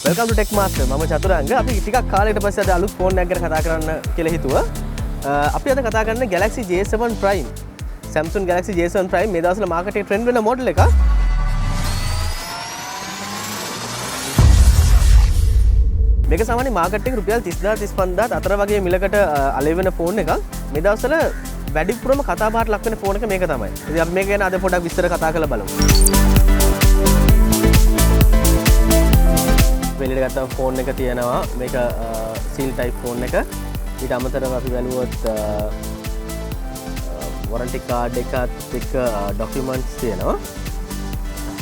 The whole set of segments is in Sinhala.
Welcome to Tech Master. මම චතුරංග. අපි ටිකක් කාලයකට පස්සේ අද අලුත් ෆෝන් එකක් ගැන කතා කරන්න කියලා හිතුවා. අපි අද කතා කරන්නේ Galaxy J7 Prime. Samsung Galaxy J7 Prime මේ දවස්වල මාකටේ ට්‍රෙන්ඩ් වෙන මොඩල් එකක්. මේක සාමාන්‍ය මාකට් එකේ රුපියල් 30000 35000 අතර වගේ මිලකට අලෙවි වෙන ෆෝන් එකක්. මේ දවස්වල වැඩිපුරම කතා බහට ලක් වෙන ෆෝන් එක මේක තමයි. ඉතින් අපි මේක ගැන අද පොඩ්ඩක් විස්තර කතා කරලා බලමු. වෙලෙට ගත්ත ෆෝන් එක තියෙනවා. මේක සීල් ටයිප් ෆෝන් එක. ඊට අමතරව අපි බැලුවොත් වොරන්ටි කාඩ් එකත් එක්ක ඩොකියුමන්ට්ස් තියෙනවා.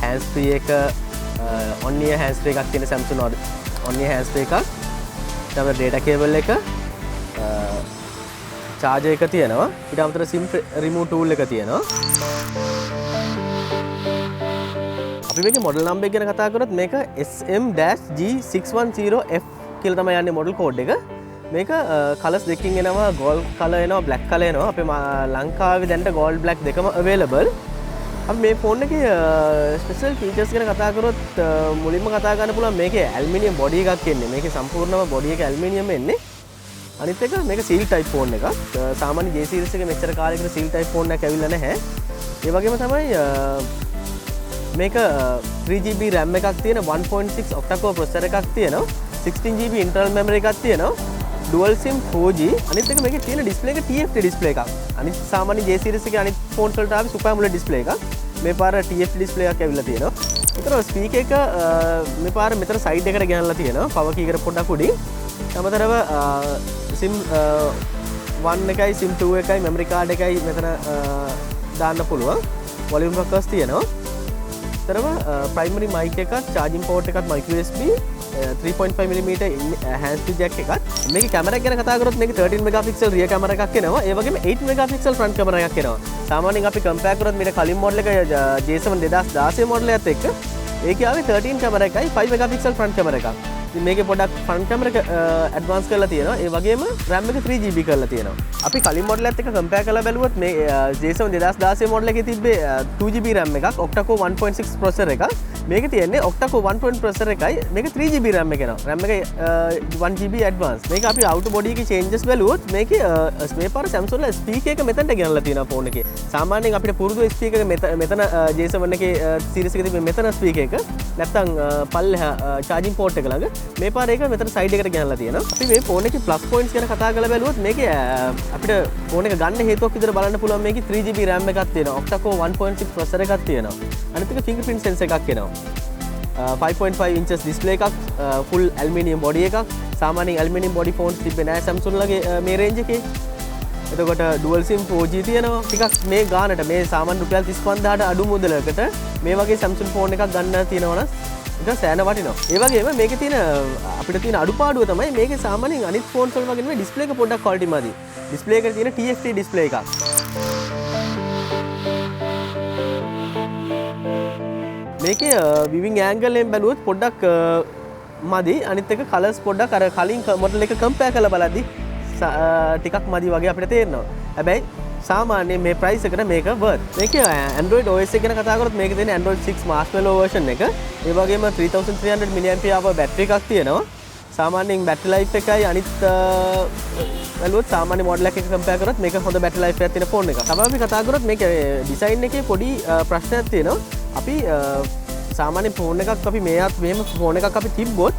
හෑන්ඩ් ෆ්‍රී එක ඔන් ඉයර් හෑන්ඩ් ෆ්‍රී එකක් තියෙන Samsung on year hand free එකක්. ඊට අමතරව ඩේටා කේබල් එක charger එක තියෙනවා. ඊට අමතරව SIM remove tool එක තියෙනවා. අපි මේකේ මොඩල් නම්බර් එක ගැන කතා කරොත් මේක SM-G610F කියලා තමයි යන්නේ මොඩල් කෝඩ් එක. මේක කලර්ස් දෙකකින් එනවා, gold color එනවා, black color එනවා. අපේ ලංකාවේ දැනට gold black දෙකම available. අපි මේ ෆෝන් එකේ ස්පෙෂල් ෆීචර්ස් ගැන කතා කරොත් මුලින්ම කතා කරන්න පුළුවන් මේකේ ඇලුමිනියම් බොඩි එකක් එන්නේ. මේකේ සම්පූර්ණම බොඩි එක ඇලුමිනියම් එන්නේ. අනිත් එක මේක සීල් ටයිප් ෆෝන් එකක්. සාමාන්‍ය J series එකේ මෙච්චර කාලයකට සීල් ටයිප් ෆෝන් එකක් ඇවිල්ලා නැහැ. ඒ වගේම තමයි මේක 3GB RAM එකක් තියෙන 1.6 octa-core processor එකක් තියෙනවා. 16GB internal memory එකක් තියෙනවා. dual sim 4G. අනිත් එක මේකේ තියෙන ඩිස්ප්ලේ එක TFT ඩිස්ප්ලේ එකක්. අනිත් සාමාන්‍ය J series එකේ අනිත් ෆෝන්ස් වලට ආවේ super AMOLED ඩිස්ප්ලේ එකක්. මේ පාර TFT ඩිස්ප්ලේ එකක් ඇවිල්ලා තියෙනවා. ඒතර ස්පීකර් එක මේ පාර මෙතන සයිඩ් එකට ගෙනල්ලා තියෙනවා. පවර් කී එකට පොඩ්ඩක් උඩින්. අමතරව SIM 1 එකයි SIM 2 එකයි memory card එකයි මෙතන දාන්න පුළුවන්. volume rockers තියෙනවා. primary mic එකක්, charging port එකක්, micro USB 3.5mm hands free jack එකක්. මේකේ කැමරා එක ගැන කතා කරොත් මේකේ 13 megapixel rear camera එකක් එනවා. ඒ වගේම 8 megapixel front camera එකක් එනවා. සාමාන්‍යයෙන් අපි compare කරොත් මේක කලින් model එක J7 2016 model එකත් එක්ක ඒකේ ආවේ 13 camera එකයි 5 megapixel front camera එකක්. ඉතින් මේකේ පොඩක් front camera එක advance කරලා තියෙනවා. ඒ වගේම RAM එක 3GB කරලා තියෙනවා. අපි කලින් model එකත් එක්ක compare කරලා බැලුවොත් මේ J7 2016 model එකේ තිබ්බේ 2GB RAM එකක්, octa-core 1.6 processor එකක්. මේකේ තියෙන්නේ octa-core 1.0 processor එකයි. මේක 3GB RAM එක එනවා. RAM එක 1GB advance. මේක අපි outer body එකේ changes බැලුවොත් මේකේ මේ පාර Samsung ලා speaker එක මෙතනට ගෙනල්ලා තියෙනවා ෆෝන් එකේ. සාමාන්‍යයෙන් අපිට පුරුදු speaker එක මෙතන J7 එකේ series එකේ තිබෙන මෙතන speaker එක. නැත්තම් පල්ලෙහා charging port එක ළඟ මේ පාර එක මෙතන සයිඩ් එකට ගෙනල්ලා තියෙනවා. අපි මේ ෆෝන් එකේ ප්ලස් පොයින්ට්ස් ගැන කතා කරලා බැලුවොත් මේකේ අපිට ෆෝන් එක ගන්න හේතුවක් විදිහට බලන්න පුළුවන් මේකේ 3GB RAM එකක් තියෙනවා. octa-core 1.6 processor එකක් තියෙනවා. අනිත් එක fingerprint sensor එකක් එනවා. 5.5 inches display එකක්, full aluminium body එකක්. සාමාන්‍යයෙන් aluminium body phones තිබ්බේ නැහැ Samsung ලගේ මේ range එකේ. එතකොට dual sim 4G තියෙනවා. ටිකක් මේ ගානට මේ සාමාන්‍ය රුපියල් 35000ට අඩු මුදලකට මේ වගේ Samsung ෆෝන් එකක් ගන්න තියෙනවා නම් ඒක සෑහෙන වටිනවා. ඒ වගේම මේකේ තියෙන අපිට තියෙන අඩුපාඩුව තමයි මේකේ සාමාන්‍යයෙන් අනිත් ෆෝන්ස් වල වගේ නෙමෙයි ඩිස්ප්ලේ එක පොඩ්ඩක් quality මදි. ඩිස්ප්ලේ එකේ තියෙන TFT ඩිස්ප්ලේ එකක්. මේකේ viewing angle එකෙන් බැලුවොත් පොඩ්ඩක් මදි. අනිත් එක කලර්ස් පොඩ්ඩක් අර කලින් මොඩල් එක කම්පෙයාර් කරලා බලද්දි ටිකක් මදි වගේ අපිට තේරෙනවා. හැබැයි සාමාන්‍යයෙන් මේ ප්‍රයිස් එකට මේක worth. මේකේ Android OS එක ගැන කතා කරොත් මේකේ තියෙන Android 6 Marshmallow version එක. ඒ වගේම 3300 mAh බැටරි එකක් තියෙනවා. සාමාන්‍යයෙන් බැටරි ලයිෆ් එකයි අනිත් බැලුවොත් සාමාන්‍ය මොඩල් එකක කම්පෙයාර් කරොත් මේක හොඳ බැටරි ලයිෆ් එකක් තියෙන ෆෝන් එකක්. තමයි අපි කතා කරොත් මේකේ ඩිසයින් එකේ පොඩි ප්‍රශ්නයක් තියෙනවා. අපි සාමාන්‍ය ෆෝන් එකක් අපි මෙහෙම ෆෝන් එකක් අපි තිබ්බොත්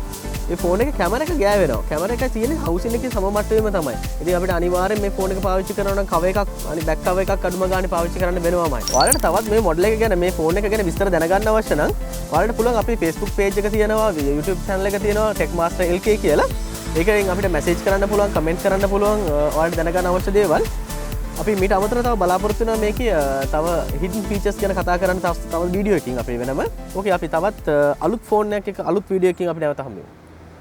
ඒ ෆෝන් එකේ කැමරා එක ගෑවෙනවා. කැමරා එක තියෙන්නේ හවුසින් එකේ සම මට්ටමේම තමයි. ඉතින් අපිට අනිවාර්යෙන් මේ ෆෝන් එක පාවිච්චි කරනවා නම් කවර් එකක් අනිත් බෑක් කවර් එකක් අඩුම ගානේ පාවිච්චි කරන්න වෙනවාමයි. ඔයාලට තවත් මේ මොඩල් එක ගැන මේ ෆෝන් එක ගැන විස්තර දැනගන්න අවශ්‍ය නම් ඔයාලට පුළුවන් අපේ Facebook page එක තියෙනවා, YouTube channel එක තියෙනවා Tech Master LK කියලා. ඒකෙන් අපිට මැසේජ් කරන්න පුළුවන්, කමෙන්ට් කරන්න පුළුවන් ඔයාලට දැනගන්න අවශ්‍ය දේවල්. අපි මීට අමතරව තව බලාපොරොත්තු වෙනවා මේකේ තව hidden features ගැන කතා කරන්න තව වීඩියෝ එකකින් අපි වෙනම. ඕකේ අපි තවත් අලුත් ෆෝන් එකක අලුත් වීඩියෝ එකකින් අපි නැවත හම්බ වෙමු.